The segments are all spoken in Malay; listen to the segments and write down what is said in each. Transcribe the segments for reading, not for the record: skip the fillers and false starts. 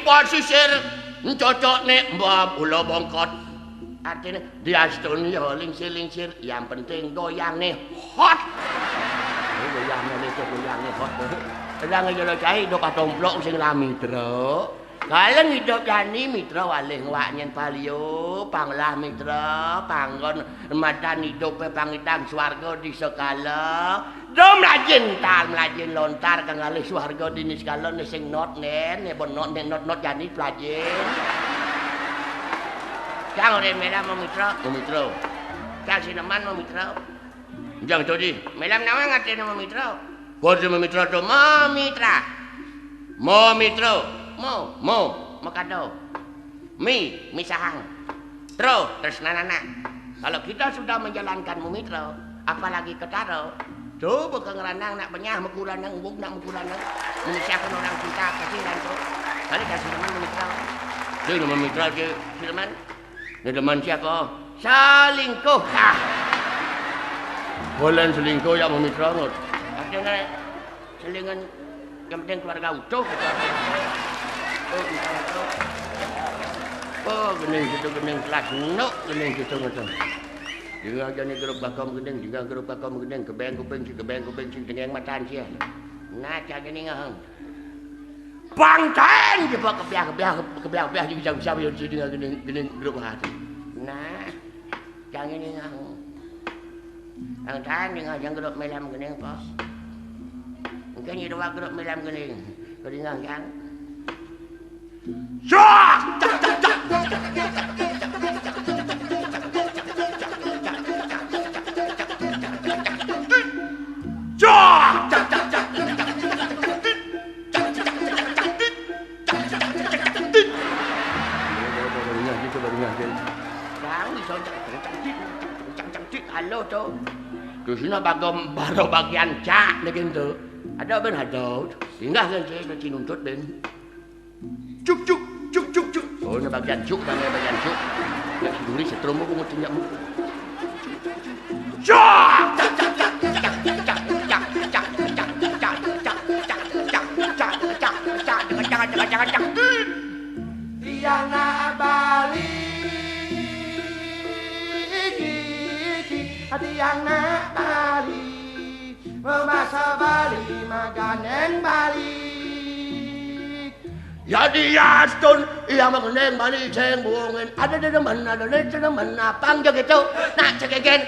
pasisir cocok nek mbak ula bongkot. Artinya diastun ya lingsir-lingsir, yang penting goyang nih hot. Goyang nih hot. Sedang aja cai do katomplok sing lami tro. Kalau hidup jani mitra walih wak nyen palio, panglah mitra, panggon matan hidup pangitang swarga di sekala. Do melajin lontar kang alih swarga di sekala sing not nen, bonot nen not jani pelajin. Kang ore melam mitra, Kang sineman mitra. Jang todi, melam nawa ngatene mitra. Bojo mitra to mitra. Mo makado. Mi sahang. Terus nana. Kalau kita sudah menjalankan mitra, apalagi ketaro. Coba ke ngeranang nak penyah mekuranang ubuk nak mekuranang. Menyusahkan orang kita kasihan tuh. Kali kasih teman mitra. Dia nama mitra ke teman. Dia teman siapa? Selingkuh. Boleh selingkuh ya mitra ngut. Artinya selingan yang penting keluarga utuh. Oh, gening kelas nok gening gitu. Juga jani grup bakom gening, juga grup bakom gening kebeng kuping sing tengeng matan sia. Nah, ca gening hang. Bangten coba kebiah juga bisa yo gening grup hati. Nah, jangan gening hang. Ang tan yang grup melam gening apa? Mungkin itu grup melam gening. Gening yang Syah! Halo tu. Kusina bagom baru bagian cak lagi tu. Ada ben ada. Tinggal saja kita nuntut ben. Cuk. Oh, ini bagian cuk. Nggak peduli setrum aku mau tinjak mu. Cuk! Jangan. Diana Bali. Diana Bali. Memasa Bali, maganen Bali. Jadi Aston yang mengeneng balik ceng buangin ada teman apang gitu nak cekeken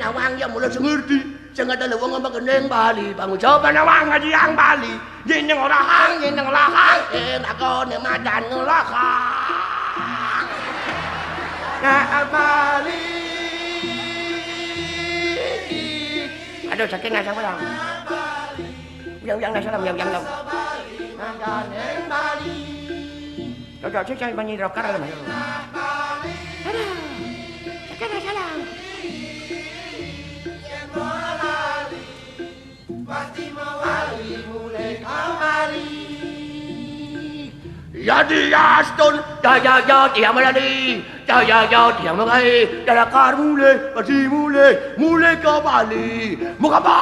nawang yang mulai sengerti jangan ada lewang mengeneng bali bangun coba nawang aja yang bali jeneng orang aku nih madan ngelakang nah bali aduh sakit nggak sama yang Maganen Bali. Cocok cek banyak rocker lah mas. Aduh, sekarang salah. Pasti mawali mulai kembali. Jadi Aston, jaya tiang meladi, jaya tiang mengai, jaya kar mulai, pasti mulai kembali. Muka apa?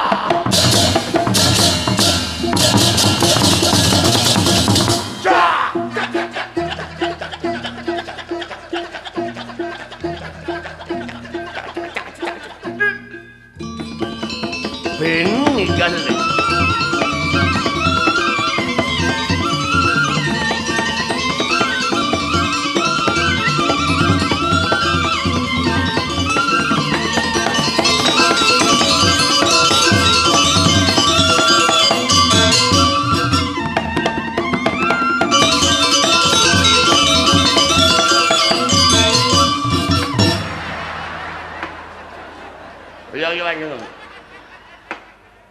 Ini kan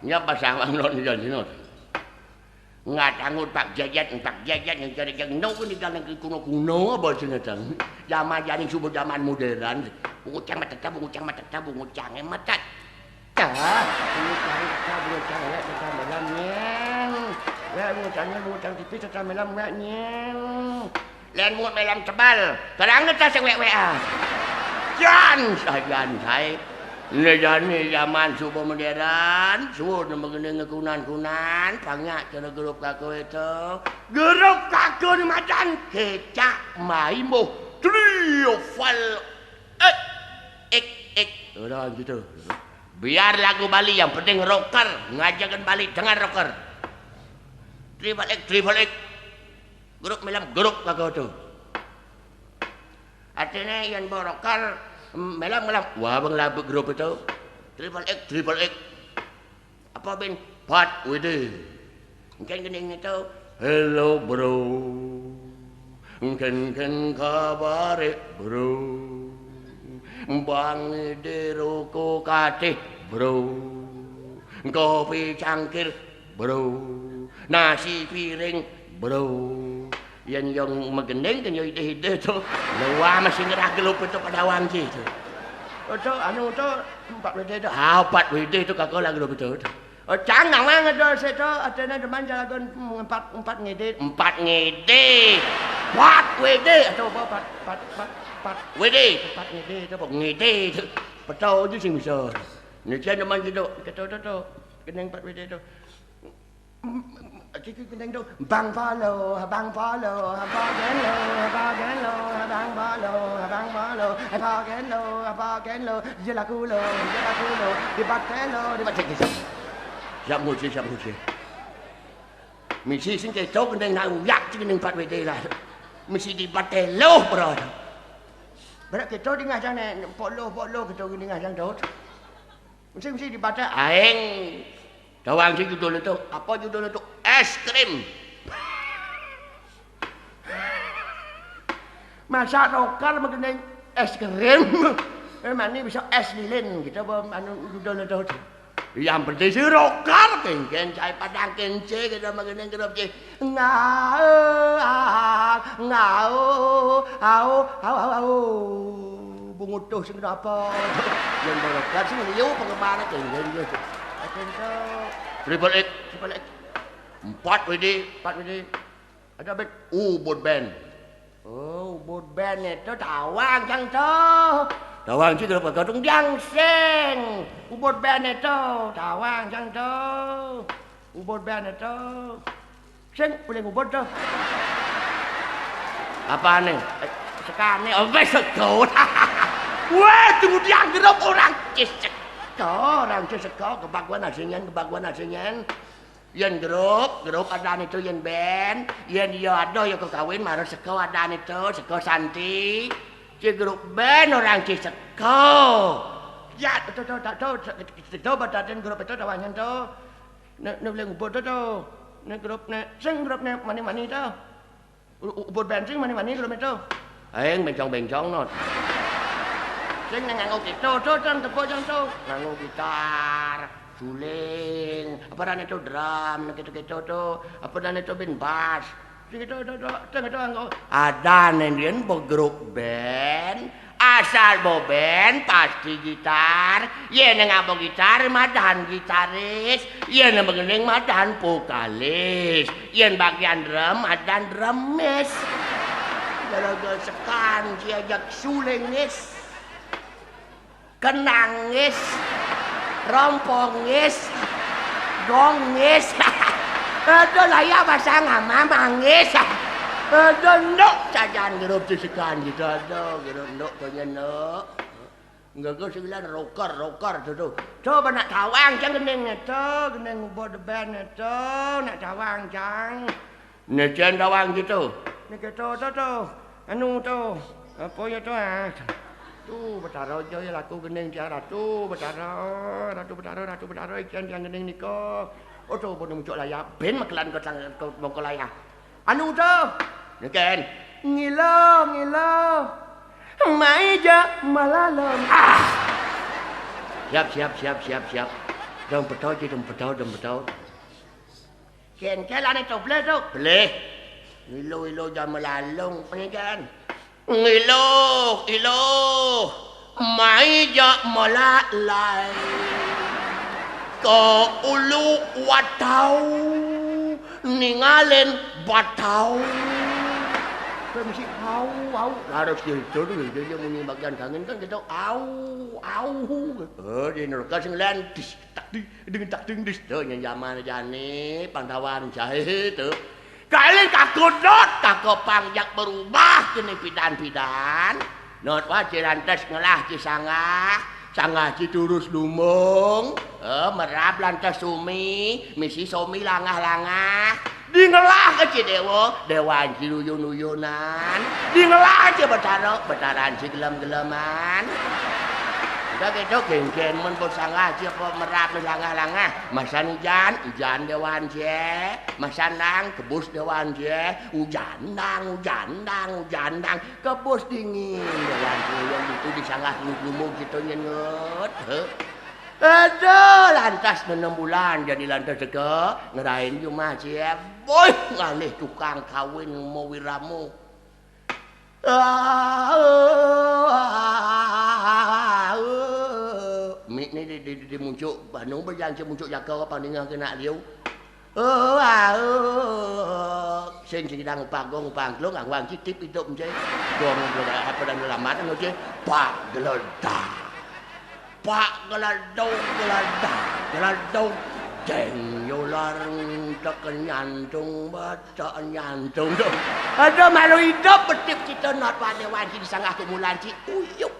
nya pasawang non jadi non nggak tanggut pak jajan yang cari yang no ini kan yang kuno apa sih ngetang zaman jadi subuh zaman modern bungucang mata bungucang emat bungucang melamnya bungucang tipis teta melamnya lain bungut melam tebal kadang ngetas yang wa jan saya Nejani zaman subuh modern, subuh mengenai kunan-kunan, banyak cara grup kakak itu. Grup kakak ni macam kecak maimbo triofal udah gitu. Biar lagu Bali yang penting rocker, ngajakan Bali dengan rocker. Triple X. Grup melam grup kakak tu. Artinya yang rocker melam. Wah bang lagu grup itu. Triple X. Apa ben? Pat Widi. Mungkin kening itu. Hello bro. Mungkin kabar bro. Bang di ruko katih bro. Kopi cangkir bro. Nasi piring bro. Yang magening kan yang ide tu. Lawa masih ngerah gelup itu pada awang je tu. Tu anu tu 4 WD tu. Ha 4 WD tu kakak lagu betul tu. Cangang banget tu saya tu. Ada teman jalan 4 ngede. 4 ngede. 4 WD atau apa 4 WD. 4 ngede tu apa ngede tu. Betul je sing bisa. Ni jangan teman gitu. Kata tu. Kening 4 WD tu. Cái đánh đâu bang follow bang follow bang follow jela culo di battello di macam gitu siap ngồi mình xin cái chốt cái đánh nào yak chứ cái đánh phát về đây là mình xin đi battello rồi berarti cái chốt đi ngay sang này follow cái chốt đi ngay sang chốt mình xin đi battello anh Tawang si judul itu, apa judul itu? Es krim. Masa rocker mengenai es krim. Memang ini bisa es lilin gitu apa anu judul itu. Yang penting si rocker kengken cai padang kence kita mengenai grup je. Bungut tuh sing apa? Yang rocker sing liu pengembarnya kengken gitu. Triple X 4 WD ada band Ubud Band. Oh Ubud Band itu Tawang cang tu Tawang sih kalau kau tunjang sing Ubud Band itu Tawang cang tu Ubud Band itu sing boleh Ubud tu apa nih sekarang nih oh sekot wah tunjang grup orang cisek orang seseko kebaguan asingan yen grup adaan itu yen band yen ya ada ya kekawin marah seko adaan itu seko santi si grup band orang seseko ya itu batatin grup itu tawangan tu ne boleh ngubur tu ne grup ne sing grup ne mani tu ubur band sing mani grup itu aing bencong not sing nganggo gitar tepuk jantung nganggo gitar suling apa dan itu drum gitu tuh apa dan itu bin bass gitu nganggo ada nendian grup band asal band pasti gitar yen ngabo gitar madahan gitaris yen mengening madahan vokalis yen bagian drum ada drumis gara-gara sekan diajak sulingis kenangis, rompongis, dongis, ada layak bahasa ngama mangis, ada ndok cajan grup sesekan gitu ada grup ndok punya ndok, enggak kau sembilan rocker tu, coba nak tawang jangan geneng buat band itu, nak tawang jang, nejen tawang gitu, ni gitu tu, anu tu, apa ya tu Tu betara je laku gening dia ratu betara ikan yang gening niko. Oh tu bodoh muncul layak ben maklan kau mongko layak. Anu tu. Neken. Ngilo. Maija malalom. Siap. Dom betau. Ken kelan itu boleh tu. Boleh. Ngilo jam melalung ni kan. Ngilo maija malalai ko ulu watau ningalin batau mesti au. Harus gitu dia muni bagian kangen kan kita au. Dia neraka sing lain tak ding dis nya zaman jane Pandawan jahe teu. Kali kakudot kakopang jak berubah kene pidan-pidan. Not wajiran tes ngelah ci sangah ci turus lumung. Merap lantas sumi, misi somi langah-langah. Di ngelah ke ci dewan ci luyun-luyunan. Di ngelah ci betaran ci gelem-geleman. Udah gitu geng-geng mun bos sangah ci apa merap langah-langah. Masan hujan dewan ci. Masan nang kebus dewan ci. Hujan dang kebus dingin dewan ci yang itu di sangah lumung gitu nyenget. Aduh, lantas 6 bulan jadi lantas juga ngerain cuma ci. Boy, ngalih tukang kawin mau wiramu. Mik ni di muncul Bandung berjang ci muncul Jakarta pandingan kena liu. Sing dang pagong pangklung angwang citip hidup je. Dong apa dan lamat anu je. Pak geladong. Jeng yolar tak nyantung baca nyantung. Ada malu hidup betip kita not pada wajib disangah kumulan ci uyuk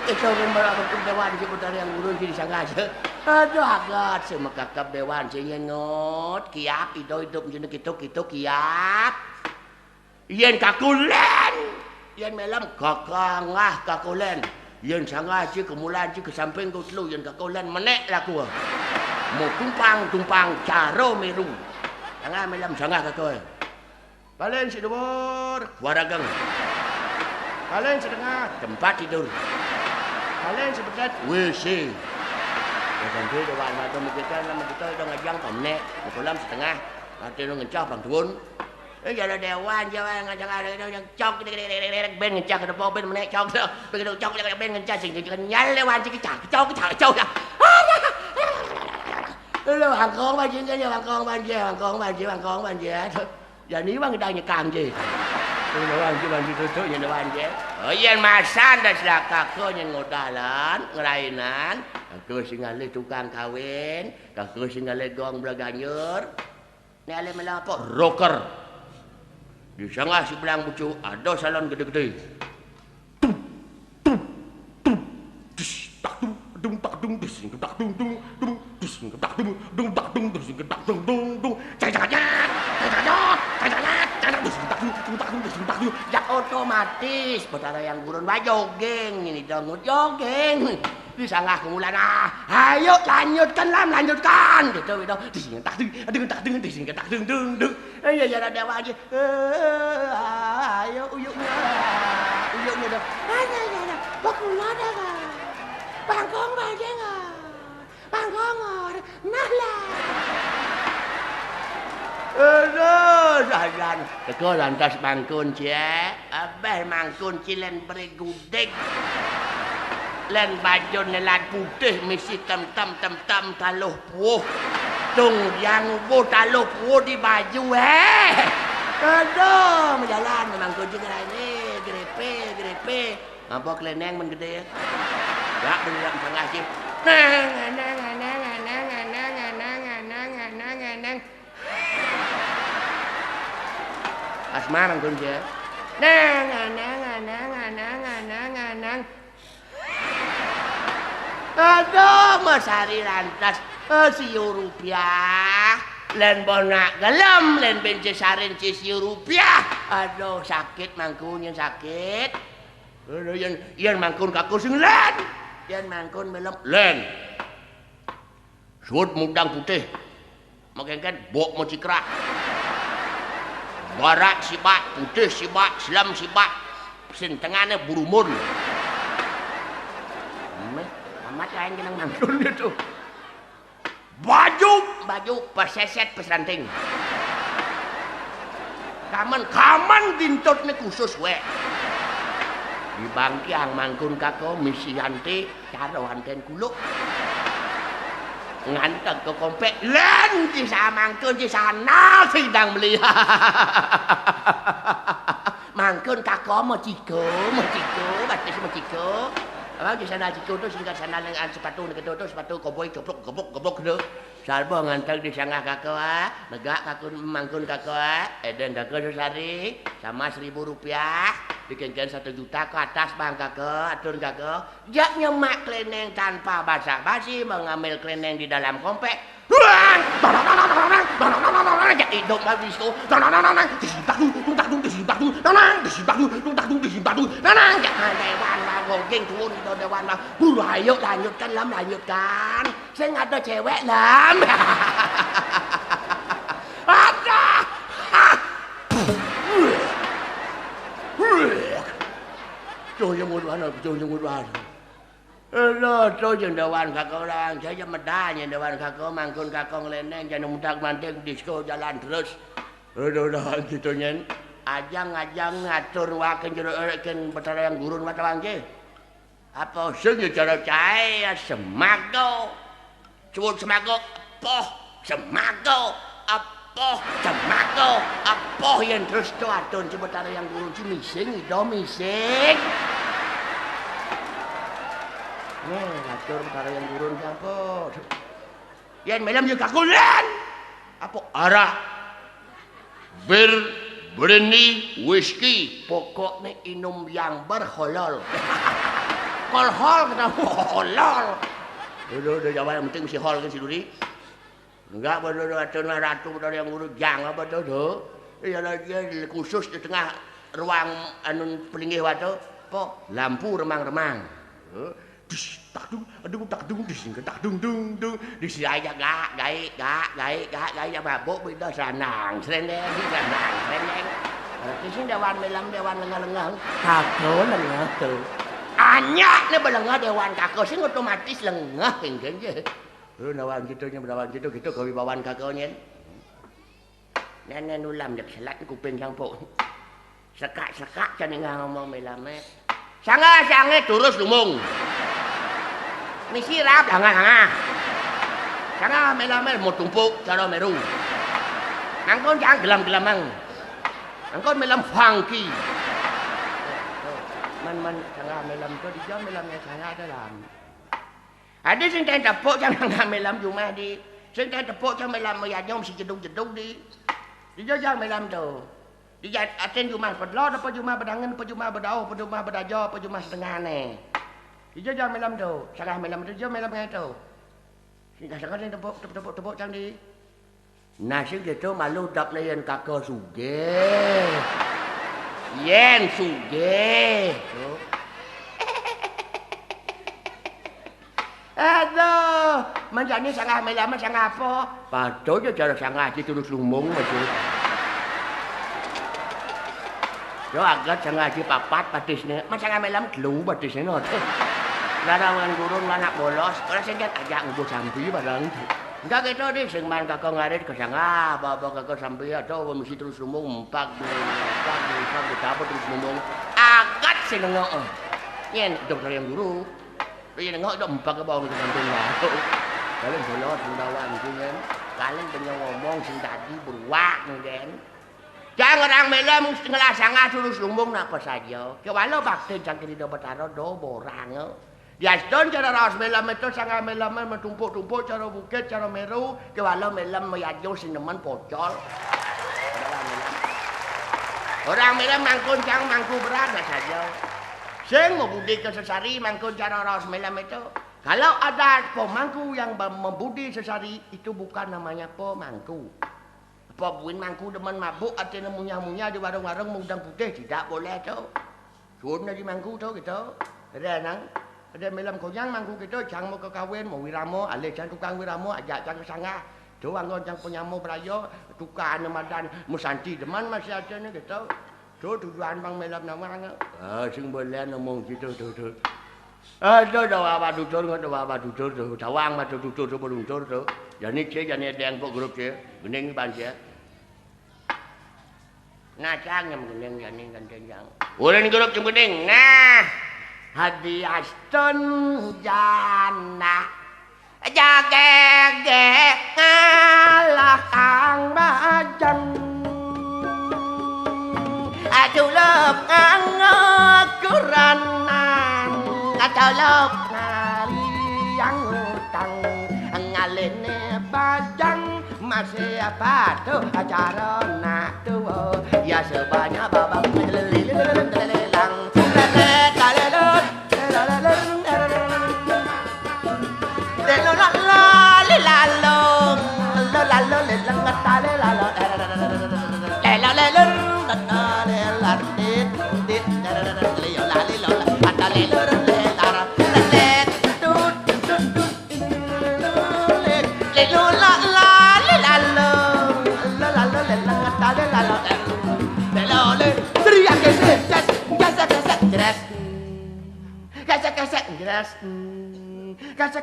kita membawa dewan ci putar yang urun ci disangah je. Aduh agat semakakap dewan ci nyengot kiap hidup jeuna kitu kiap. Yen kakulen yen melam kakangah kakulen. Yen sangah ci kemulan ci ke samping ku telu yen kakulen menek laku. Mau tumpang caro meru. Sangah melam sangah kakoi. Balen si dhuwur waragang. Balen si tengah tempat tidur. Balen si bekat WC. Dan dia dewan macam kita nama kita udah ngajang pemnek. Kolam setengah. Hati lu ngencah bang tuun. Jadi dewan ngajang ada yang cok ben ngencah ke depan ben menek cok. Begitu cok ben ngencah sing kenyal dewan sing cok. Lu hangkong banjir kan ya hangkong banjir. Jadi bang kita nyekang je. Dewan tutup nya dewan je. Oh yen masan dah selaka ko yen ngodalan ngerainan. Aku sing ngalih tukang kawin, aku sing ngalih gong blaganyur. Ni alih melang apa? Rocker. Di sangah si belang bucu ada salon gede-gede. Ya otomatis betara yang gurun jogging ini dangut jogging di sangah kemulan ayo lanjutkan gitu dising tak dung ya ada dewa aja ayo uyuknya dah ya bakula dah bangkong nalah jalan teko lantas mangkun cie abah mangkun cilen bergudeg len baju nelat putih misi tem taluh puh tung yang bu taluh puh di baju aduh menjalan mangkun cie ini grepe apa keleneng men gede ya beneran tengah cie asma mangkun je. Nang. Aduh, masari lantas siu rupiah. Len bonak gelem, len bencesarin siu rupiah. Aduh, sakit mangkun yang sakit. Aduh, yang mangkun kaku sing len. Yang mangkun belum len. Sud mudang putih. Makin kan bok mau cikrak. Barak sibak, putih sibak, selam sibak, sin tengahnya burumun. Amat lain kenang mangkun itu. Baju perseset pesranting. Kaman dintutnya khusus we. Di bangkiang mangkun kako misi hanti caro hanten kuluk. nganteng ke kompek len di samangkeun di sana sidang beli mangkeun kako meciko batis meciko abang di sana ciko tu singkat sana dengan sepatu koboi goblok tu salbo nganteng di sangah kako negak kakun mangkeun kako eden kako sehari sama 1.000 rupiah bikinkan 1 juta ke atas bang kakak atur kakak jak nyemak kleneng tanpa basa-basi mengambil kleneng di dalam kompek jak hidup habis itu dewan gogeng turun itu dewan buru ayo lanjutkan saya nggak ada cewek lam ada Trời ơi, một bạn Tôi chừng đầu anh kakak orang, saya medanya dewan kakak mangkun kakak ngeleneng jangan mudah mantek disco jalan terus. Udah gitu nyen. Ajang ngatur waken jero ken betara yang gurun mata wangke. Apa sing cara cae semago. Cuwun semago, poh semago. Apa semago, apa yang terus to atun betara yang gurun ci mising do mising. Ngatur perkara yang turun siapa? Yan malam juga kakulan. Apa arak, bir, brandy, whisky. Pokoknya minum yang berholol. Kolhol kenapa holol? Udah jawab yang penting si hol kan si Duri. Enggak bener ratu dari yang urut jang apa tuh? Ya lagi khusus di tengah ruang anu pelinggih waktu. Pok lampu remang-remang. Tak dung di si aja gak mabuk beda sanang serendeng di sini dewan lengah-lengah kakak lengah tuh anyak nih belengah dewan kakak sih otomatis lengah kan je nawan gitu kewibawaan kakaknya nenek nulam dek selat kuping campur sekak can ngomong melame sangat terus lumung misi rap hanga cara melamel mau tumpuk cara meru angkon jangan gelam-gelamang angkon melam funky man cara melam tu di jam melamnya saya dalam ada sing tak tepuk jangan melam cuma di sing tak tepuk jangan melam ya nyom si jedung di jangan melam tu di aten cuma pedlo apa cuma bedangan apa cuma bedau apa cuma bedajo apa cuma setengah ne Ijo jangan melam tu, salah melam tu, jangan melam tu. Sangat yang tepuk cang di. Nasi gitu malu tak layan kakak suge. Yen suge. Aduh, menjadi sangat melam sangat apa? Patut je cara sangat itu terus lumung macam. Yo agak sangat di papat batisnya, macam melam gelu batisnya not. Larangan gurun anak bolos, kalau saya lihat ajak ngumpul sampai barang. Enggak gitu deh, sengman kakak ngarit ke sana, bawa kakak sampai atau mesti terus ngomong empak, betapa terus ngomong. Agak sih nengok, nyen dokter yang guru, dia nengok dok empak ke bawah ke samping batu. Kalian bolos mendawan gitu kan, kalian dengan ngomong sing tadi beruak nih. Jangan orang melam setengah sangat terus ngomong apa saja. Kewalau bakti jangan tidak bertaruh do borang. Dia sedon cara ras melam itu sangat melam menumpuk-tumpuk cara bukit cara meru kewalau melam meyajo sineman pocol. Orang melam mangkun cang mangku berat saja. Sing membudi kesesari mangkun cara ras melam itu. Kalau ada pemangku yang membudi sesari itu bukan namanya pemangku. Pembuin mangku demen mabuk artinya munyah-munyah di warung-warung mudang putih tidak boleh tu. Suruh di mangku tu gitu. Ada nang ada melam konyang mangku gitu, jangan mau ke kawin, mau wiramo, alih jangan tukang wiramo, ajak jangan kesangah. Tu anggon jangan penyamu berayo, tukang nemadan musanti deman masih ada ni gitu. Tu tujuan bang melam nama sing boleh ngomong gitu tu. Ada dawa dudur, dawa dudur tu, tawang matu dudur tu beruntur tu. Jadi cek jadi ada yang grup cek, gening banjir. Nah cang yang gening jadi ganteng. Orang grup yang gening, nah. Hadi Aston jana jagege ngalah kang bajang aculep ngangekuranan aculep ngaliang utang ngalene bajang masih apa tuh acara nak tuh ya sebanyak babang lelang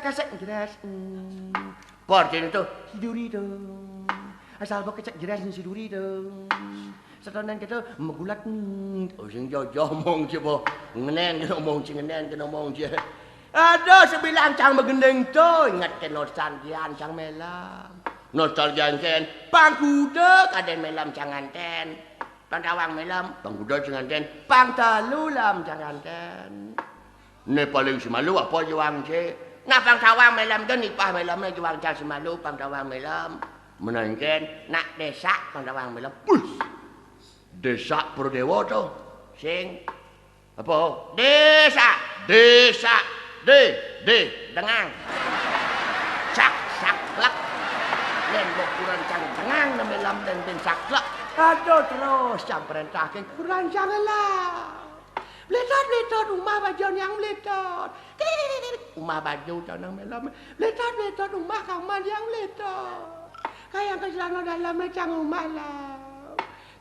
Kasek jelas. Portin itu siduri dong. Asal bok kecek jelas siduri dong. Setonan kita megulat. Oh sing jojo omong coba. Ngenen kena omong sing ngenen kena omong je. Aduh sebilang cang begendeng tu. Ingat ke nostalgian cang melam. Nostalgian ken pangkuda kaden melam canganten. Pangkawang melam pangkuda canganten. Pangtalulam canganten. Ne paling semalu apa juang je. Nah pangtawang melam tu nipah melamnya juang cang semalu pangtawang melam menangken nak desa pangtawang melam push desa Prodewo tu sing apa desa dengang sak lak len bokuran cang dengang na melam den sak lak aduh terus cang perintah ke kurang janganlah Bletot rumah baju yang bletot. Rumah baju jangan melam. Bletot rumah kamar yang bletot. Kayak keselana dalam lecang rumah lah.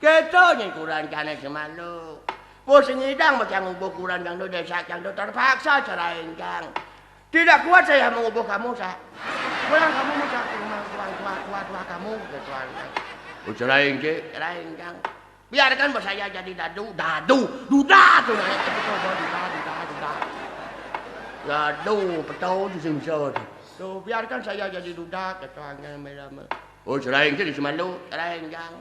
Kita yang kurang kena semalu. Bos ngidang macam ubah kurang yang tu desa yang tu terpaksa cerai jang. Tidak kuat saya mengubah kamu sah. Pulang kamu macam rumah tua kamu ketuan. Cerai jang. Biarkan bos saya jadi duda tu namanya dadu betul di sini tu biarkan saya jadi duda ketuanya melam oh cerai di semalu cerai jang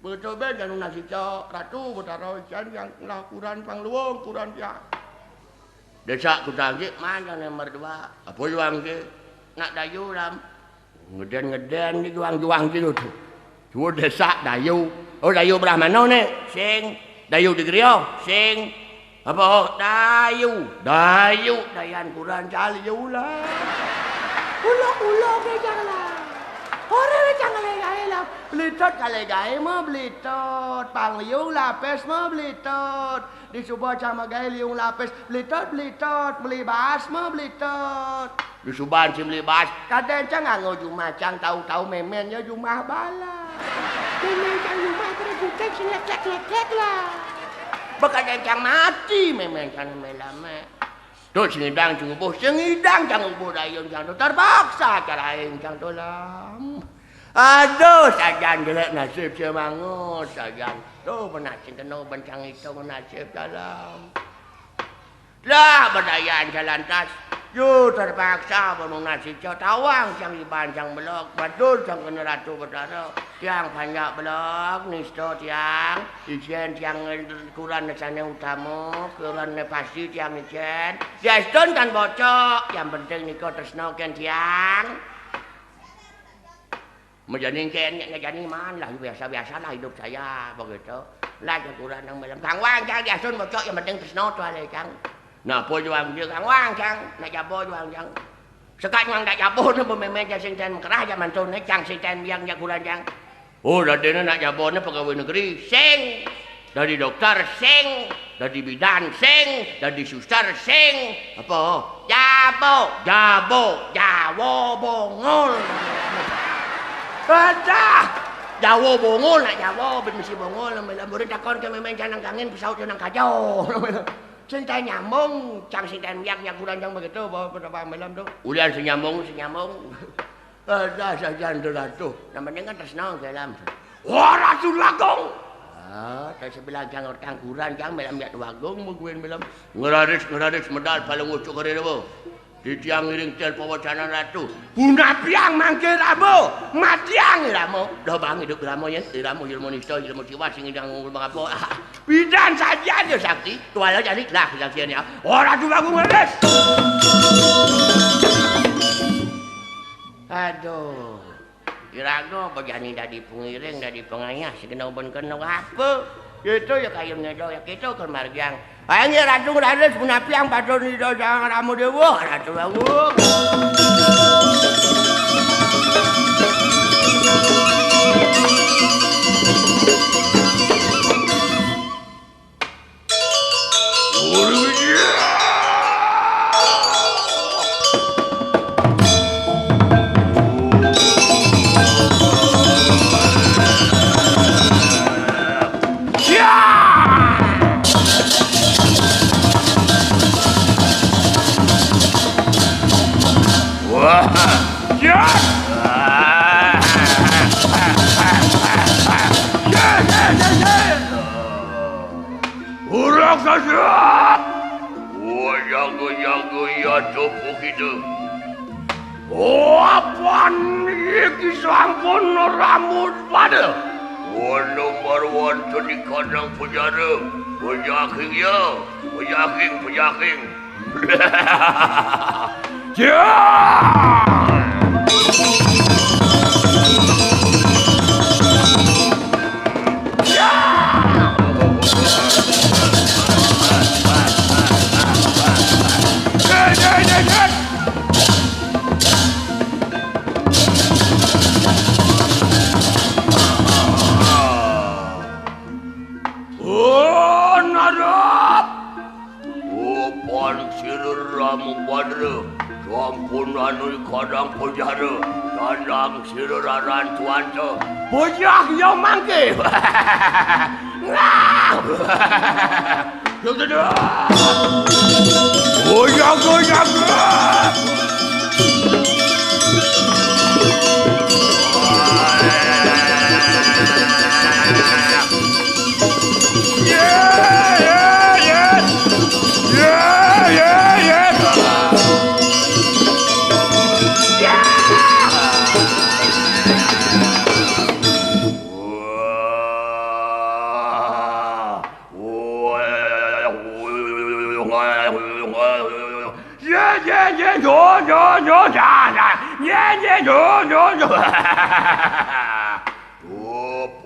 betul ben dan nasi cok ratu betaro yang lakuran pangluang kuran ya desa kudangi mana nomor 2 apa juang ke nak dayu ram ngeden ni juang gitu tu Cua desa dayu. Oh dayu belah mana ni? Sing dayu di Griyo. Sing apa? Dayu. Dayan kurang caliu lah. Ulo ke janganlah. Orang ni janganlah gaya lah. Belitot kalau gaya mah belitot. Pang liu lapis mah belitot. Di Subah sama gaya liu lapis. Belitot. Beli bas mah belitot. Di Subah si beli bas. Kadang jangan ngoju macang tahu-tahu memennya jumah bala. Memen cang jumah terjutek selek lah. Bakal cang mati memen cang melame. Tu sengidang cang ubuh, sengidang cang ubuh dayun cang tu terpaksa carain cang tu lam. Aduh, sajan jelek nasib semangut sajan. Tu penasib kena bencang itu nasib dalam. Lah berdayaan jalan tas. Yu terpaksa penuh nasib cang tawang cang iban cang belok. Badul cang kena ratu berdarah. Tiang banyak belok, nisto tiang. Ijen tiang kurang nesane utama. Kurang pasti tiang ijen. Diaston kan bocok. Yang penting niko tresno ken tiang. Menjadi ken, ngejani mana lah. Biasa-biasa lah hidup saya. Begitu. Lah kurang yang malam. Kang Wang cang diaston bocok. Yang penting tresno tu ada cang. Nah, po juang dia Kang Wang cang. Nak jabo juang cang. Sekarang nak jabo ni pemain sing ten kerah zaman tu ni cang sing ten yang kurang cang. Oh, dari nak jabo ni pegawai negeri sing. Dari dokter sing. Dari bidan sing. Dari suster sing. Apa? Jawo bongol. Ada. Jawo bongol nak jawo mesti bongol murid takon ke memang janang kangen pesawat janang kacau. Sintai nyambung, cang sintai miak kurang jang begitu bawa pada malam tu. Ulian senyambung. Ada saja tu. Namanya kan tersenang dalam. Wah, Rasul Lagong. Tak sebelah jang orang kurang jang malam yak Lagong mungkin malam. Ngeraris medal paling ucuk kare apa. Ditiang ngiring tel pawacana ratu. Bunda piang mangke ramo, matiang ramo. Do bang hidup ramo ya, ramo ilmu nisto, ilmu siwa sing indang ngul bang apa. Bidan saja dia sakti. Tuala jadi lah saksiannya. Ora tu aku ngeles. Aduh. Kirago bagaimana dari pengiring, dari pengayah, segenau ben-kenau apa? Itu ya kayu ngedo ya kita kemargang. Ayangnya ratu ratus punapi yang patron itu jangan ramu dewa ratu bangun. Pejaking. Kadang penjara, kadang siraran tuanca. Bojak yang mangke. Bojak.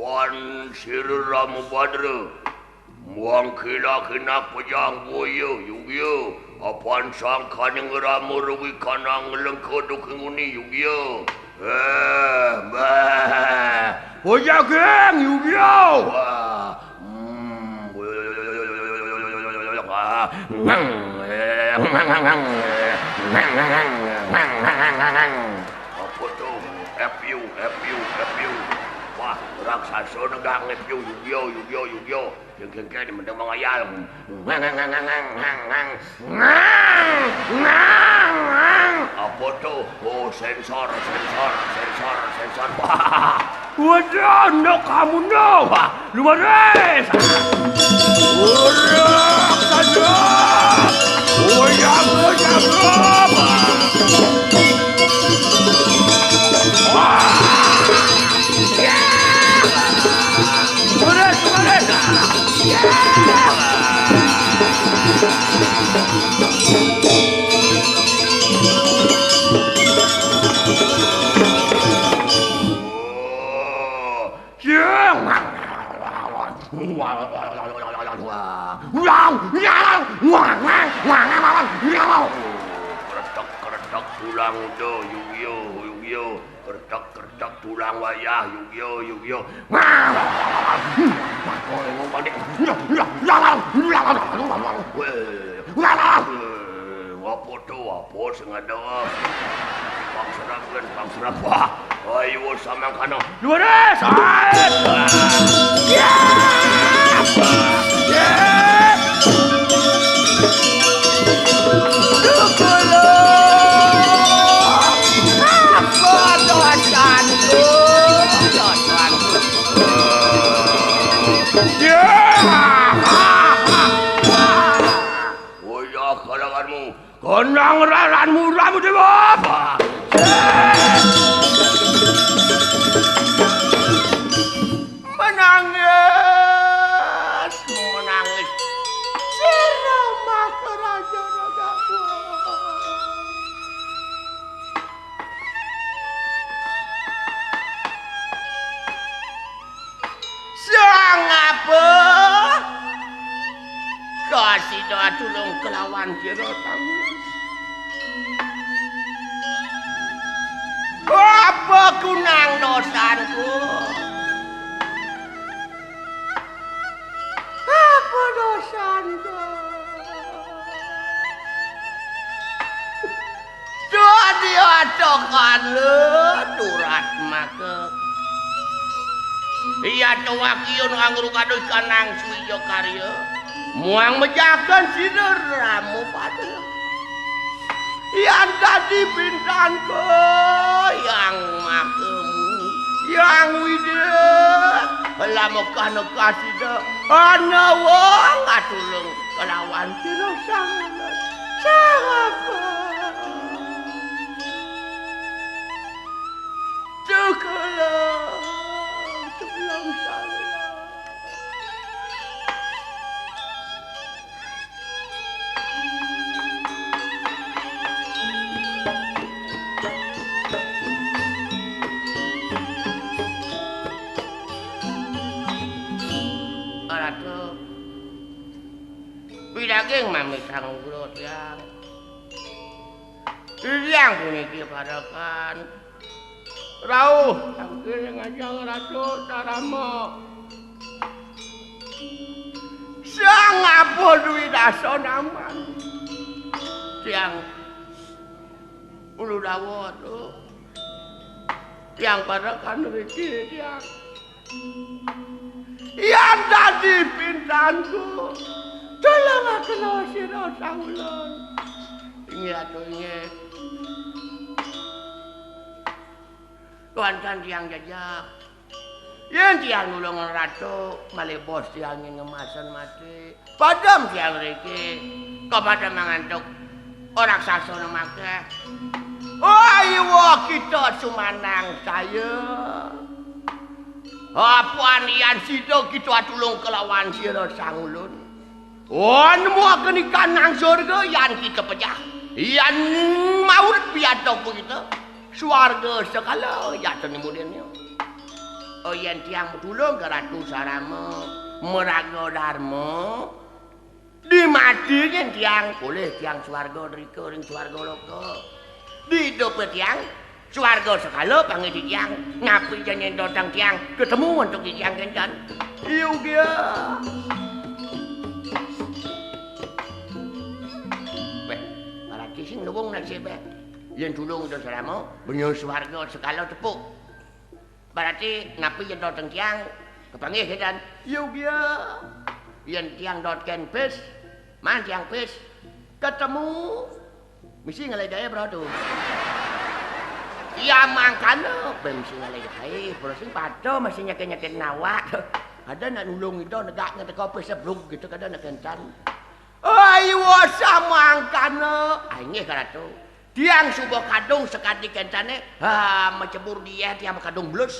Tuan Siramu Badra Muang kina pejang boyo yugyo Apan sangkan yang ramu rugi kanang lengkoduk nguni yugyo Pejang geng yugyo Apa tu? FU. Wah, raksasa negang FU yugyo. Yang mendeng mengayal. Apa tu? Oh, sensor. Wah. Wadah, nak kamu nak. Luar biasa. Raksasa. Oh, ya. Kertak tulang do yugyo kertak tulang wayah yugyo apa sengaja bang serap ayo sama kana luar Konang raranmu ramu dewa apa? Menangis, menangis. Sirama keraja-rajaku. Sang apa? Kasih doa tulung kelawan kira tamu. Apa kunang dosanku? Apa dosanku? Doa dia tokan le turat maka. Iya cowakiun angru kados kanang suijo karya. Muang mejakan sineramu pada. Yang tadi bintangku, yang makemu, yang widya, lama kana kasih dah, ana wong atulung kelawan sira sangat, sangat. Sebelum saya. Daging mami sang kula tiang. Tiang puniki padakan. Rauh tangkir ngajang ratu tarama. Sang apa duwi daso naman. Tiang ulu dawot tuh. Tiang padakan riki tiang. Yang tadi pintanku. Tolong aku sira saulon. Inge atuh inge. Kuantan tiang jajak. Yen tiang nulungan ratu malih bos tiang ngemasan mati. Padam tiang riki. Kepada mengantuk orang sasana make. Ayo kita sumanang saya. Apaan yan sida kita tulung kelawan sira saulon. Nemu akan ikan nang surga yang kita pecah. Yang maut piatok begitu. Suarga segala ya tenemudiannya. Oh yang tiang tulung ke Ratu Sarama. Meraga Dharma. Dimatinya tiang. Boleh tiang suarga rika ring suarga loka. Di dope tiang. Suarga segala panggil di tiang. Ngapain jangan datang tiang. Ketemu untuk di tiang kencan. Iya dia. Sing lubung nak siapa? Yang tulung dah selama benyus warga sekala tepuk. Berarti napi yang datang tiang kepanggil kedan. Yo dia. Yang tiang datang pes, man tiang pes ketemu. Mesti ngalai daya berapa tu? Ya mangkana, mesti ngalai daya. Proses pada masih nyakin nawak. Ada nak nulung itu negak ngetek pes sebelum gitu kadang nak kencan. Ayo samangkana. Ainge karatu. Tiang subuh kadung sekati kencane. Mencebur dia tiang kadung blus.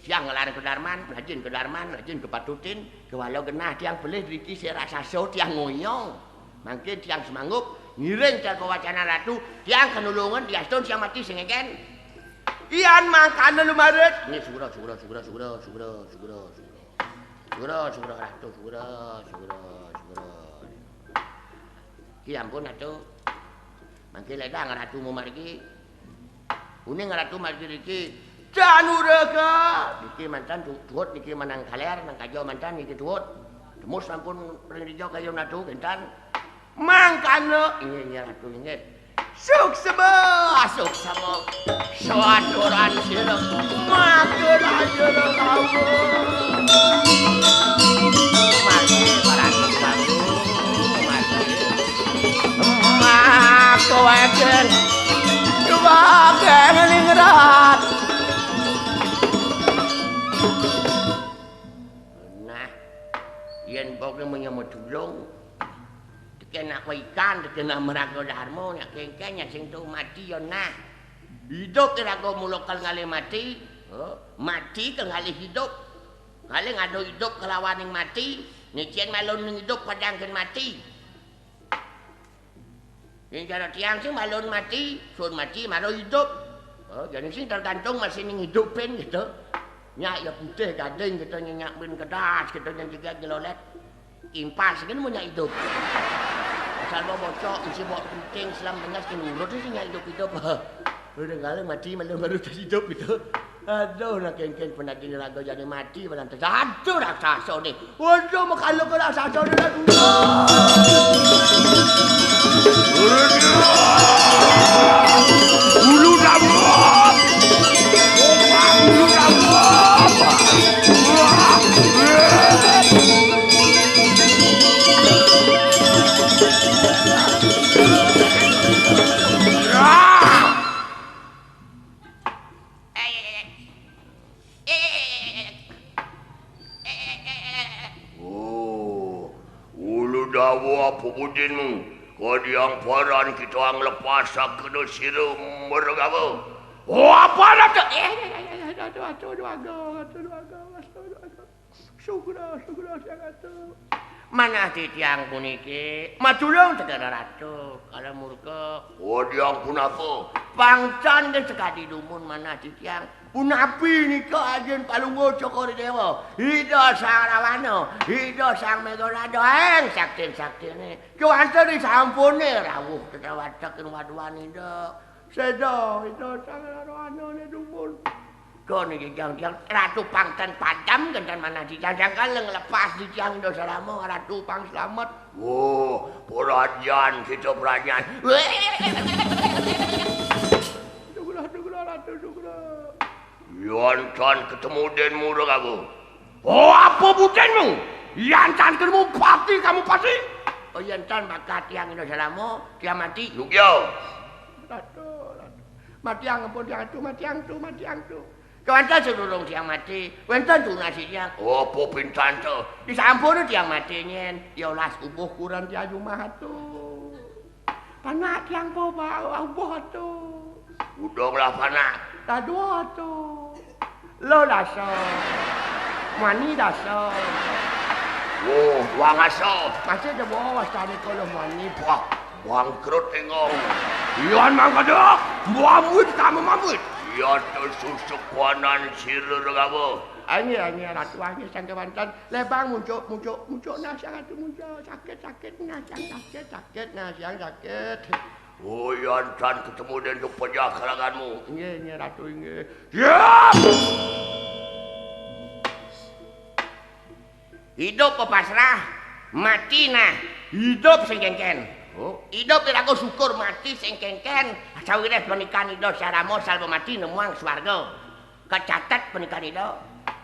Tiang ngelarang ke Darman, rajin ke Darman, rajin ke Patutin, ke walau genah tiang boleh riki serasa so tiang ngoyong. Mungkin tiang semanggup ngiring tiang ke wacana ratu, tiang kenulungan diaston tiang mati sengegen. Ian mangkana lumaret. Ini sugura ratu, sugura. Ya ampun atuh. Mangke ledang ratu mau margi. Uning ratu margi iki. Januraka. Niki mantan tuut niki manang kaler nang kajo mantan niki tuut. Temus sampun pring dijau kayo natu gentan. Mangkana inge ratu inge. Suksema. Suaturan sira. Matur aja kau. Mati paratu bagus. Kawaken ningrat. Nah, yen boke menyamut tulung. kena ikan, kena merago darmo, nya kengkengnya sing tu mati yo nah. Hidup rago mulokal ngali mati, mati ke ngali hidup. Ngali ngado hidup kelawan yang mati, nyicien malon ning hidup padangkeun mati. Yang cara tiang sih malon mati, sun mati malu hidup. Jadi sih tergantung masih ning hidupin gitu. Nyak ya putih gading gitu nyak bin kedas gitu yang juga gelolet. Impas kan mau nyak hidup. Asal bawa bocok isi bawa penting selam tengah nurut sih nyak hidup. Udah kali mati malu baru hidup gitu. Aduh nak kengkeng pernah dini lagu jadi mati badan terjatuh raksasa ni. Waduh makalo ke raksasa ni lah dulu. Ulu dapat. Ulu dapat. Dawa pemudinmu, kau diang paran kita ang lepas kena sirum mergawa. Oh apa nak tu? Syukur saya kata. Mana ti tiang puniki? Matulung tegara ratu. Kalau murka. Oh diang pun apa? Pangcan dan sekali dumun mana ti tiang. Punapi ni ke ajen palungo cokori dewa. Hidup sang rawana. Hidup sang megorado. Sakti ni. Kuasa di sampun ni. Rawuh kita watakin waduan ni dah. Sedo hidup sang rawana ni dumun. Kau ni jang-jang ratu pangtan padam kencan mana di jang-jang lepas di jang do selama ratu pang selamat. Oh, perajan kita perajan. Syukurlah ratu syukurlah. Yantan ketemu denmu dah kamu. Oh apa butenmu? Yantan ketemu pasti kamu pasti. Oh yantan bakat yang do selama dia mati. Lugyo. Ratu. Mati yang pun yang tu. Kawan sedulung tiang mati, wenten tu nasi tiang. Oh, po pintan tu. Di sampun tiang mati nyen, ya las ubuh kurang dia rumah tu. Panak tiang po bau ubuh tu. Udonglah panak. Dah dua tu. Lo daso. Mani daso. Oh, wang aso. Masih ada bawa cari kalau mani buah. Bangkrut tengok. Ian mangkada. Muamut kamu mamut. Ya tersusuk kanan sirur kamu. Angin ratu angin sang kewantan lebang muncul nah sang itu muncul sakit nah siang sakit. Oh yantan ketemu dengan pejah kalanganmu. Ini ratu ini. Ya. Hidup pasrah, mati nah. Hidup sengkengken. Oh, hidup tidak aku syukur mati sengkengken. Sawire pernikahan itu saramo salvo mati nemuang swarga. Kecatat pernikahan itu.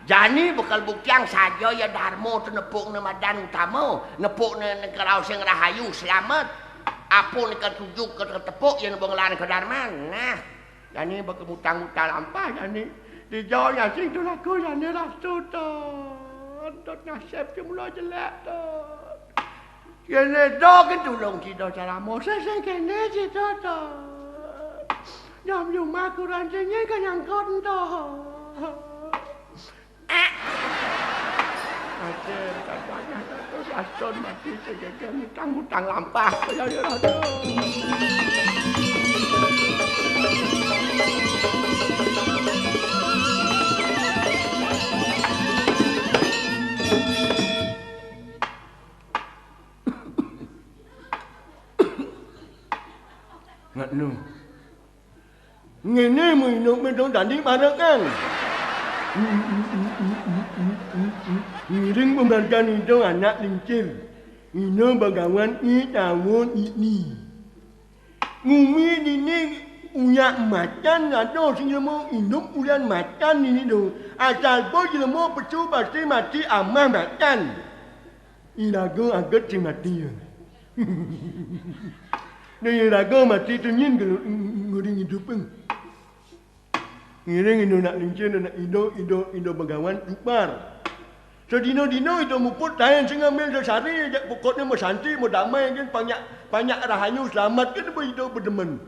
Jani bekal buktiang saja ya darmo tenepuk nemadan utama, nepuk negara sing rahayu selamat. Apun ikan tujuk ke tepuk yang benglan ke darman. Nah, jani bekal utang-utang lampah jani. Di jauh yang sing tu laku jani rastu tu. Untuk nasib semula jelek tu. Kene dog itu long kita cara Moses kene kita tu. Jam rumah kurang jengnya kan yang kon tu. Asyik katanya tu rasun mati sejajar hutang lampah kaya dia tu. Ngat nu. Ngene minum medong dandi bareng kan. Ngiring pembantuan itu anak lincir. Ino bagawan tahun ini. Ngumi ini punya macan atau sing mau hidup bulan macan ini do. Asal pun dia mau pecu pasti mati amah macan. Ilago agak si mati. Dia ilago mati tu nyin kalau nguring hidupeng. Ngiring Indo nak lincir nak Indo bagawan upar. Sedino-dino itu muput tahan sing ngambil sehari pokoknya mau santai mau damai kan banyak rahayu selamat kan itu berdemen.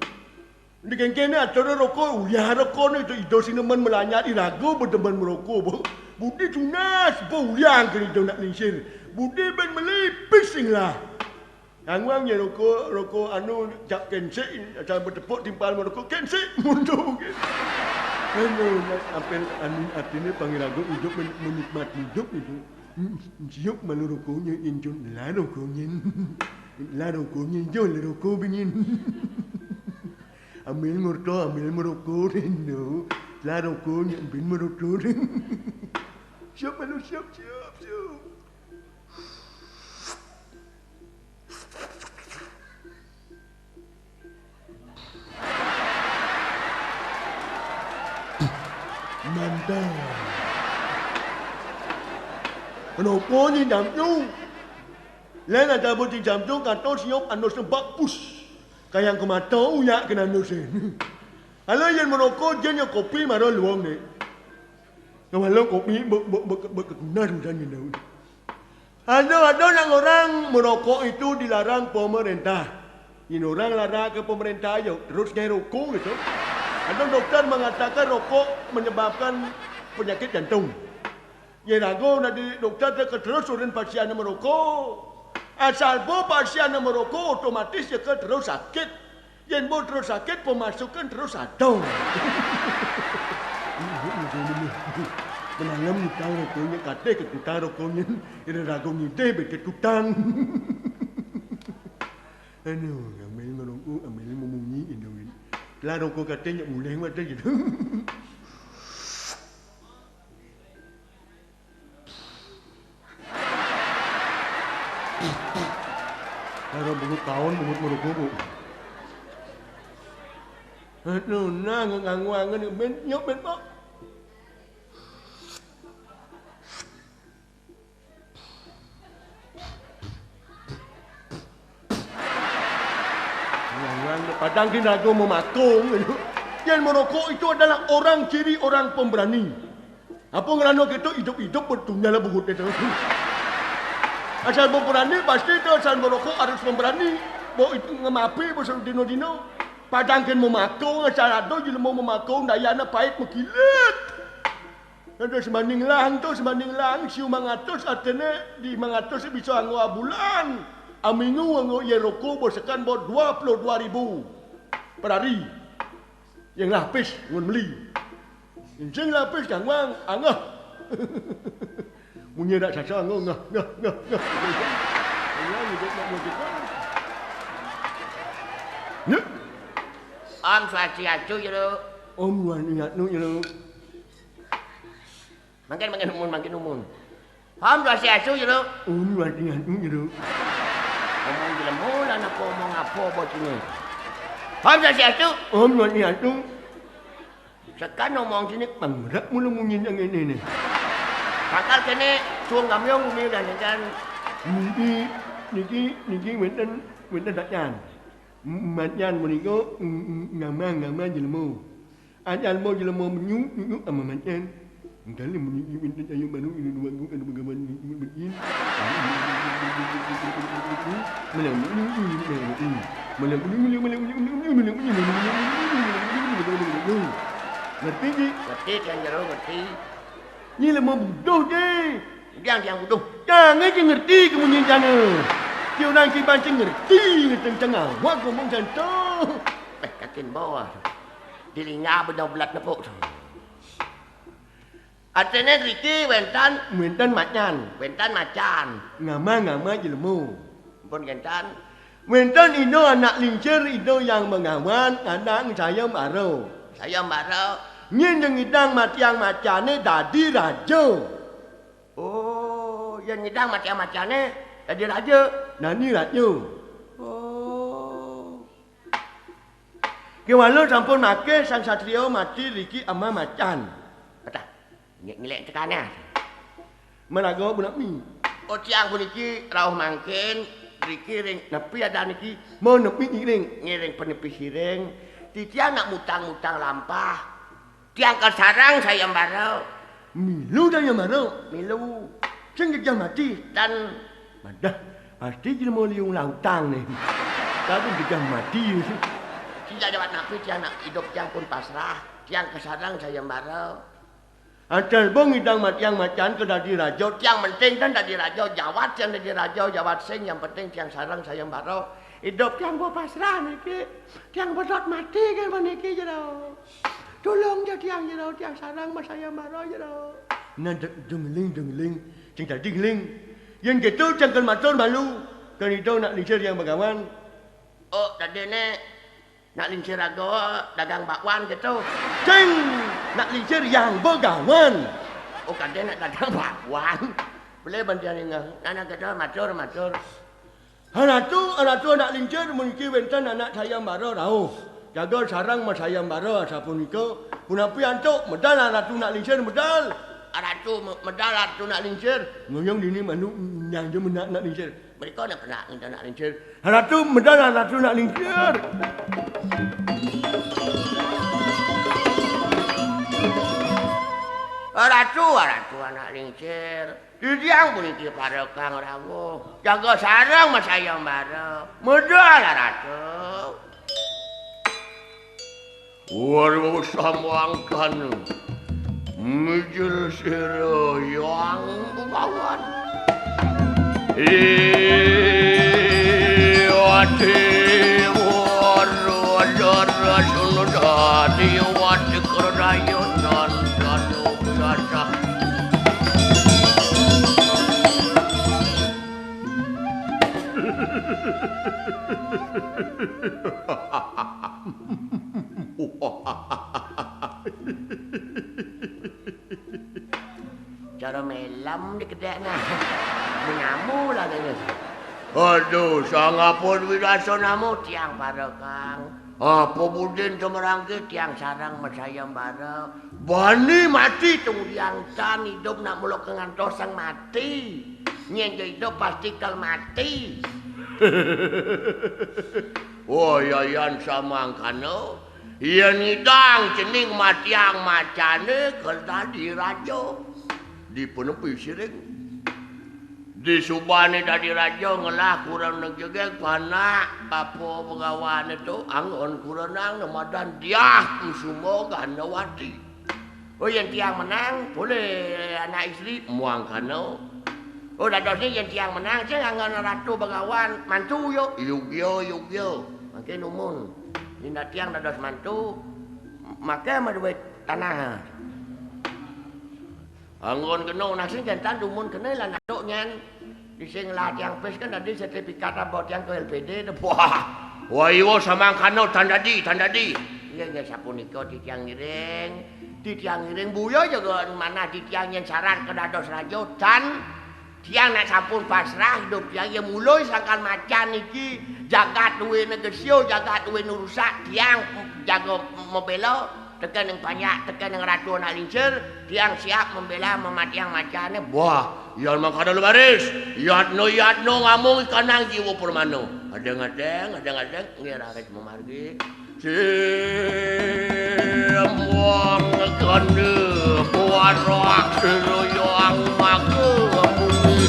Di kengkene acara rokok, ya rokok ni itu itu sineman melanyat irago berdemen merokok. Budi tunas, uyang kan itu nak lingsir. Budi ben melipis sing lah. Angwang ya rokok anu jak kensik, acara bertepuk timpal merokok kensik mundur. Anu apel anu artinya pangirago hidup menikmati hidup itu. Siap malu rokoknya injun lah rokoknya. Lah rokoknya injun lah rokok bingin. Ambil merokok, ambil merokok rindu. Lah rokoknya ambil merokok. Siap malu siap. Mantap. Kenapa ni jamju? Lain ada boti jamju kata siap anu sebab pus. Kayang ke mata uyak kena nusin. Kalau yang merokok jenis kopi marah luang ni. Kalau kopi berkegunan sudah ni dah. Ada yang orang merokok itu dilarang pemerintah. Ini orang larang ke pemerintah aja terus nyai rokok gitu. Ada dokter mengatakan rokok menyebabkan penyakit jantung. Ya ragu nanti dokter terus suruh pasien merokok. Asal bo pasien merokok otomatis dia terus sakit. Yang bo terus sakit pemasukan terus ada. Menanam utang rokoknya kate ketutang rokoknya. Ia ragu ngide berketutang. Aduh, ambil merokok, ambil memunyi ini. Lah rokok katanya mulai macam gitu. Kalau bungut tahun bungut merokok bu. Aduh, ngangguangan ni ben nyok ben pak. Padang kinago memakung. Yang merokok itu adalah orang ciri orang pemberani. Apa ngerano kita hidup-hidup bertunggal bungut itu. Asal pemberani pasti itu asal merokok harus pemberani. Bo itu ngemapi besar dino-dino. Padang kin memakung asal ada jadi mau memakung dayana pahit mekilat. Ada sebanding lang tu sebanding lang siu mangatus artinya di mangatus bisa anggo bulan. Amingu anggo ye rokok bosekan bo 22,000 per hari. Yang lapis ngun beli. Yang lapis jangan angah. Munyi dak sasa angah ngah. Ya ni dak mau kita. Ne. Om Swastiastu je lu. Om Swastiastu je lu. Makin umun. Om Swastiastu je lu. Om Swastiastu je lu. Omong je lemul anak ngomong apa bot ini. Om Swastiastu. Om Swastiastu. Sekan ngomong sini pangrak mula munyi yang ini ni. Pakal kene chuông gamyong umi dan kan. Niki wenten tak jan. Matyan meniko ngama jelemu. Ajan mo jelemu menyu ama matyan. Kali meniki wenten ayu baru ini dua gua kan bagaimana begini. Ngerti je? Ngerti kan jero ngerti. Ni lemah bodoh je. Yang bodoh. Jangan je ngerti kemunyi jana. Dia orang kibancing ngerti tentang awak ngomong jantung. Kakin bawah. Dilinga berdoblat nepuk. Artinya Riki wentan macan. Wentan macan. Ngama je lemu. Pun gentan. Wentan itu anak lincir itu yang mengawan anak saya baru. Saya baru. Nyen yang ngidang matiang macane dadi raja. Oh, yang ngidang matiang macane dadi raja. Nani raja. Oh. Kewalo sampun make sang satrio mati Riki ama macan. Kata, ngilek tekannya. Manago bunak mi. Oh, tiang puniki rauh mangkin Riki ring nepi ada niki. Mau nepi ngiring. Ngiring penepi siring. Tiang nak mutang-mutang lampah. Tiang ke sarang saya baru. Milu dah yang baru. Milu. Sing dia mati. Dan Madah, pasti dia mau liung lautang nih. Tapi dia mati. tidak dapat napi tiang nak hidup tiang pun pasrah. Tiang kesarang sayembara. Antar bong hidang matiang macan ke dadi raja. Tiang penting dan dadi raja jawat tiang dadi raja jawat sing yang penting tiang sarang sayembara. Hidup tiang gua pasrah niki. Tiang bedot mati kan meniki jero. Tolong je tiang jero tiang sarang mas sayembara jero. Nah dengeling. Sing tadi geling. Yang gitu jangan matur malu. Kan itu nak lincir yang bagawan. Oh tadi ni nak lincir raga dagang bakwan gitu. Cing nak lincir yang bagawan. Oh kan dia nak dagang bakwan. Boleh bantuan ni ngah. Nana kata matur. Anak tu nak lincir mungkin bentan anak saya mara rau. Jaga sarang mas saya mara sapun itu. Punapi antuk medal anak tu nak lincir medal. Ratu medal ratu nak lincir. Ngoyong dini manu yang dia nak lincir. Mereka nak pernah kita nak lincir. Ratu medal ratu nak lincir. Ratu anak lincir. Di tiang pun itu pada kang ragu. Jaga sarang mas ayam bara. Medal ratu. Waduh sambangkan. Mijil siro yang kawan. Wati waru sunudadi wati kerdayo dan dasa. Cara melam di kedai na. Menyamu lah ni. Aduh, sangapun wirasa namu tiang pada kang. Apa budin cemerangke tiang sarang masayam bara. Bani mati tunggu tiang tan hidup nak muluk kengantos sang mati. Nyen hidup pasti kal mati. Oh yayan samangkano. Iyan ngidang cening matiang macane kel tadi raja. Di penepi siring. Di subane dari raja ngelah kurang nengjegek panak apa pengawan itu angon kuranang namadan diah kusumo ganawati. Oh yang tiang menang boleh anak istri muang kano. Oh dadosnya yang tiang menang saya angon ratu pengawan mantu yo. Yugyo. Makin umun. Ini tiang dados mantu maka maduit tanah. Anggon kena nasi jantan dumun kena lah nadok nyan. Di sing lah tiang pes kan tadi sertifikat abot yang ke LPD tu. Wah iwo samang kano tanda di. Iya sapun iko di tiang ngiring. Di tiang ngiring buyo juga mana di tiang yang syarat ke dados rajo tan. Tiang nak sapun pasrah hidup tiang yang mulai sangkal macan iki. Jagat duwe negesio, jagat duwe nurusak. Tiang jaga membela. Tekan yang banyak, tekan yang ratu nak lincir, tiang siap membela mematiang macamnya. Wah, yan makada lu baris. Yatno ngamung kanang jiwa permano. Adeng, ngira ket memargi. Semuang kande puarak royong make bumi.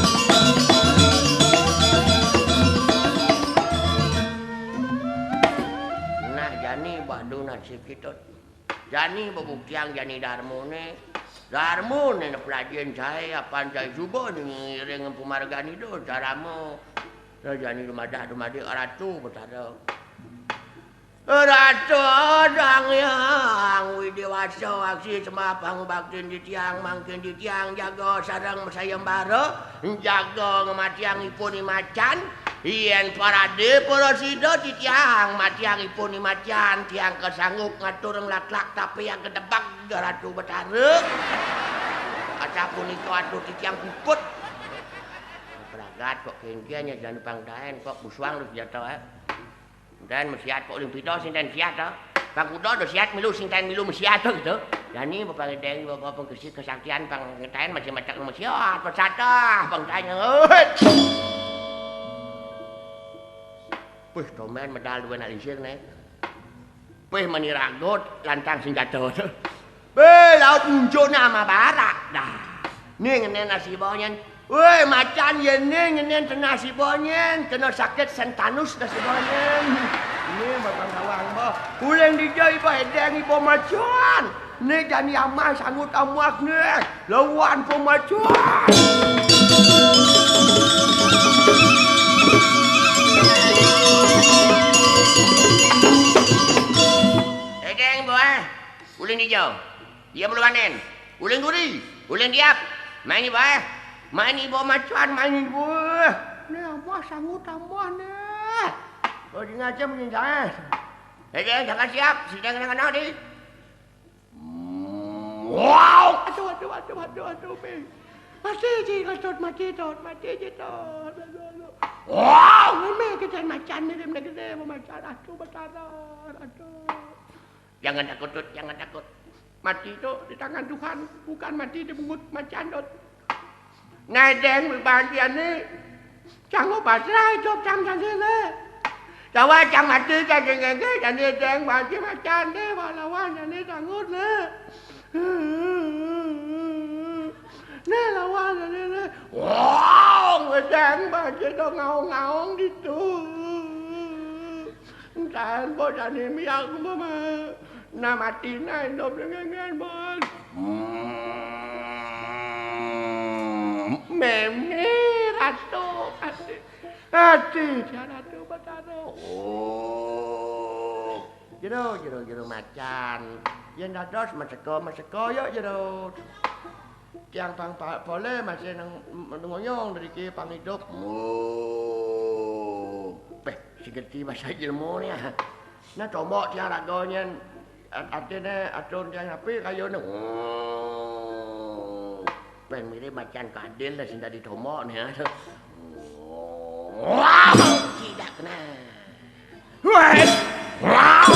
Nah, jani badu nasib kita. Jani bebuktiang jani Darmo ni pelajian saya apaan saya cuba ni dengan pemargaan itu caramu. Jani rumah ratu bertada. Ratu dang yang widewasa aksi semapang baktin di tiang mangkin di tiang jaga sarang sayembara jaga ngematiang ipun macan. Iyan parade porosida di tiang matiang ipun macan tiang kesanggup ngatur ngelak-lak tapi yang kedebak ratu betara. Acapun itu aduh di tiang kuput. Peragat kok kengkiannya jangan pangdaen kok buswang lu jatuh dan mesiat kok limpido sinten siat dah. Bang kuda do siat milu sinten milu mesiat gitu. Dan ini bapak gedeng bapak pengkesi kesaktian bang ngetahen masih macak mesiat persatah bang tanya. Puh, tomen medal dua nak lincir ni. Puh meniragot lantang senjata tu. Laut unjuk nama barak dah. Ni ngene nasi bawahnya Woi, macan yeneng nasi bonyen, kena sakit sentanus nasi bonyen. Ini bakal kawang bah. Ulang dijai bah edeng ibu macan. Ni jani amal sangut amak ni. Lawan pemacuan. Edeng boh. Ulang dijau. Dia belum panen. Ulang guri. Ulang diap. Main ni boh. Main ibu macuan, main ibu. Ni amak sangut amak ni. Oh, di ngajam ni jangan. Jangan siap. Sidang dengan ni. Wow! Aduh, Bang. Mati je, mati je. Wow! Memang kita macan ni, gede macan. Aduh, Jangan takut. Mati tu di tangan Tuhan, bukan mati di mulut macan tu. Nadeng berbahagian ni, jangan pasrah hidup jangan sini. Jawab jangan mati, jangan nadeng bagi macan ni, lawan ni sanggup ni. Ni lawan ni. Wow, nadeng bagi tu ngaung di tu. Dan bosan ni miak mama, na mati na hidup dengan bos. Meme ratu hati ratu bataro. Oh, jero macan. Yang dados maseko yo jero. Tiang pang boleh masih nang ngoyong dari ki pang hidup. Oh, segerti bahasa ilmu ni. Nah coba tiang ragonya artinya atun tiang api kayu ni. Pen mirip macan kadil lah sinta ditomok ni. Wow, tidak kena. Wah, wow.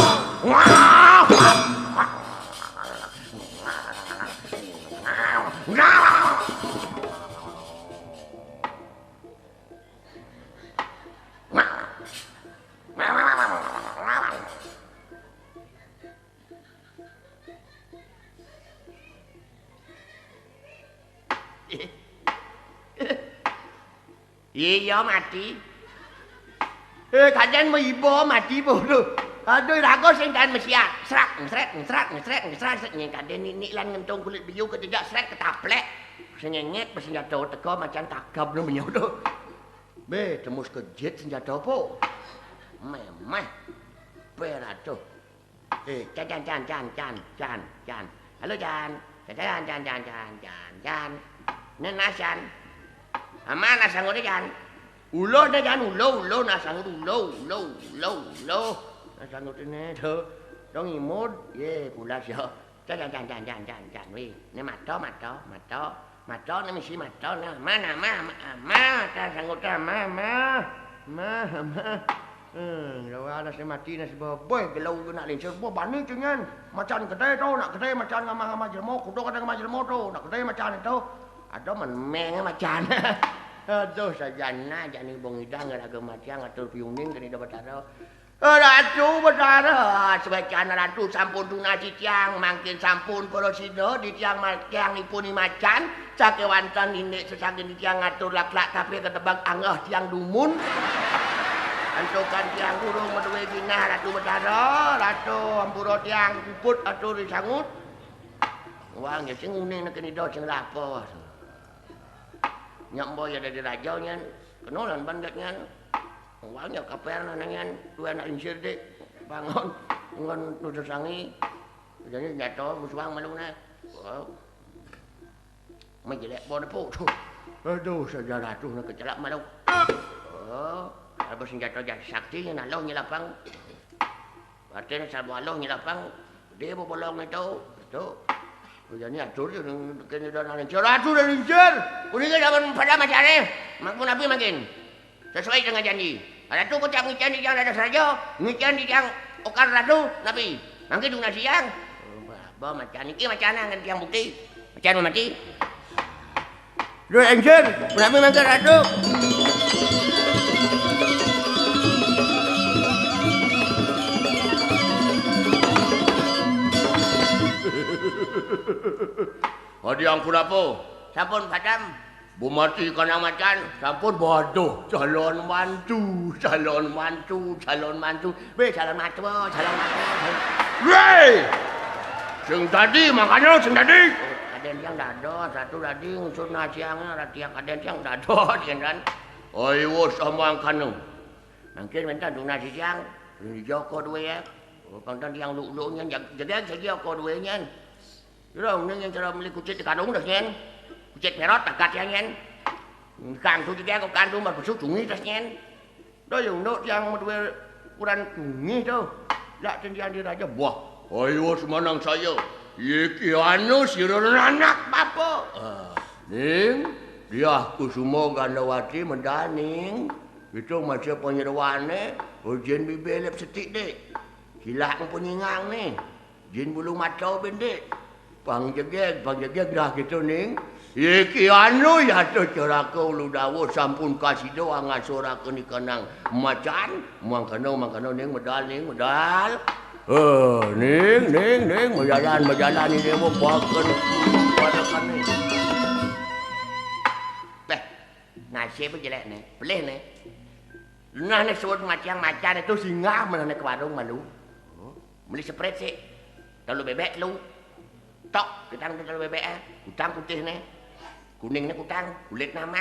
Iya mati. Kadang mau ibu mati bodoh. Aduh rago sing dan mesiat. Serak. Kadang ni lan ngentung kulit biu ketiga serak ketaplek. Senyenget senjata teko macam tagap lu menyodoh. Be tembus kejit senjata po. Memeh. Beratuh. Can. Halo Can. Can. Nenasan. Mana sangut Jan? Ulo dah Jan, ulo na sangut ulo. Sangut ini tu, dong imut, ye pulas yo. Can weh. Ni mato ni mesti mato na. Ma, ta sangut ta ma. Lawa ada si mati na si boy gelau nak lincir bo bani cengan. Macan kedai tu, nak kedai macan ngama jelmo, kudo kadang ngama jelmo tu, nak kedai macan itu. Aduh menmeng macan. Aduh sajana jani bong idang raga macan atur piuning kini dapat taro. Ratu betara sebaiknya ratu sampun tunasi tiang mangkin sampun korosino di tiang ipun macan cakewantan ini sesangkin di tiang atur lak tapi ketebak angah tiang dumun. Antukan tiang burung meduwe ginah ratu betara ratu ampuro tiang puput atur disangut. Wang ya sing uning nak kini do sing lapo. Nyamboy ada di rajaunya, kenolan bandetnya. Wangnya kaper nanangan, dua anak insir dek, bangun, ngon tujuh sangi, jadi jatuh musuang malu na. Wow, menjelek bodoh tu. Aduh sejarah tu nak kecelak malu. Oh, kalau senjata jadi sakti yang naloh nyelapang, artinya sama naloh nyelapang, dia bolong itu. Jadi atur je kena dah nak lincir. Atur dah lincir. Kuning dah pada macam ni. Mak pun Nabi makin. Sesuai dengan janji. Ratu kau tak ngican di yang ada saja. Ngican di yang okar ratu Nabi. Mangkin tunggu siang. Bawa macam ni. Macam mana dengan tiang bukti. Macam mana mati. Dua lincir. Nabi mangkin ratu. Hadi ampun apa? Sampun padam. Bumati kana macan, sampun bodoh calon mantu. Calon mantu. Weh calon mantu. Weh! Sing tadi makanya sing tadi. Kaden yang dado, satu tadi ngusut nasiangnya, ratiak kaden yang dado, kan? Ayo sama kanu. Mungkin minta dung nasi siang, ini joko dua ya. Kantan yang lu-lunya, jadi saja joko dua nya. Jadi yang cara beli kucing di kadung dah nyen. Kucing merot takat yang nyen. Kang tu juga kau kandung mà besuk tungi dah nyen. Đó dùng nốt yang dua ukuran tungi tu. Lah cendian dia aja buah. Ayo semanang saya. Iki anu sirun anak bapa. Ning, dia Kusuma Gandawati mendaning. Itu macam penyerwane, ujian bibir lep setik dek. Kilat penyingang ni. Jin bulu mata bendek. Pang jegeg dah gitu ning. Iki anu ya tu cara kau lu dawo sampun kasih doa ngasora ke ni kanang macan. Mangkano ning medal. Ning berjalan ni dia mau pakai padakan ni. Beh, nasi apa jelek ni? Boleh ni. Nah ni sebut macan itu singa mana ke warung malu. Beli spray sih. Kalau bebek lu. Tok, kutang kalau bebek kutang putih ni. Kuning ni kutang, kulit nama.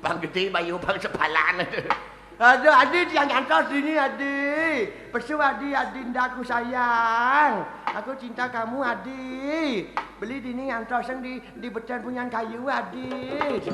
Bang gede bayu bang sepalan. Aduh, adik yang hantar sini adik. Pesu adik indaku sayang. Aku cinta kamu adik. Beli dini hantar sang di becan punya kayu adik.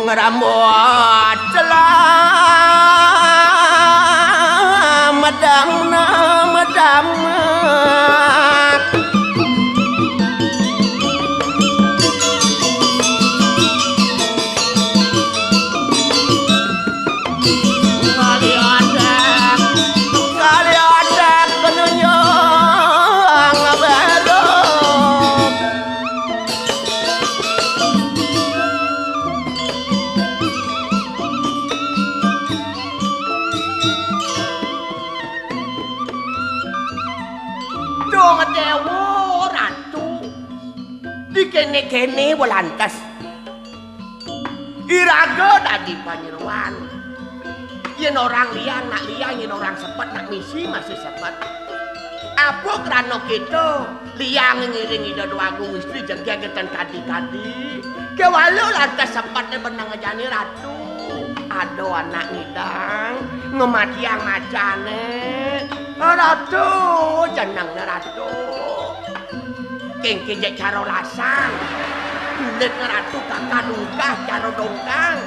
Ngeramut medang kali ada kenyang berok. Dewa ratu di kene-kene walantas iraga dadi panyeruan yen orang liang nak liang yen orang sepet nak misi masih sepet apa kerana kita liang ngiringi dadu agung istri jenggegetan tadi-tadi kewalu lantas sepetnya benang ngejani ratu ada anak ngidang ngemati yang macane ratu jenengnya ratu kengke jek caro lasang kulit ratu kakak dungkah caro dongkang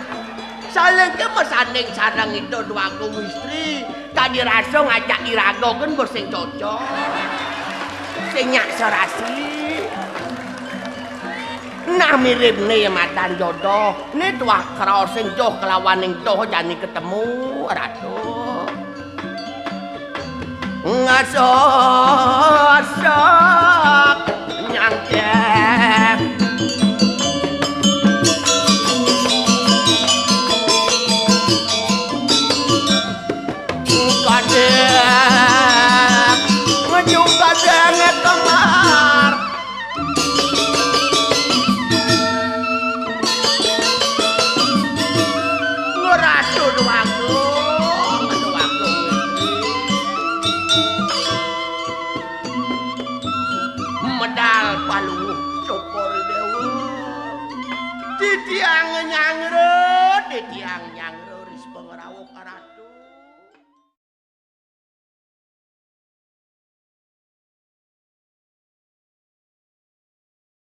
saling ke mesaning sarang itu dua agung istri tadi rasa ngajak irago kan bersing cocok sinyak serasi nah mirip nih matan jodoh ini tua crossing joh kelawan yang joh jani ketemu ratu ngasok nyangkep kadek ngejung kadek kemar ngeratu doaku medal palu syukur dewa di tiang nyangre ris pengerawuk ratu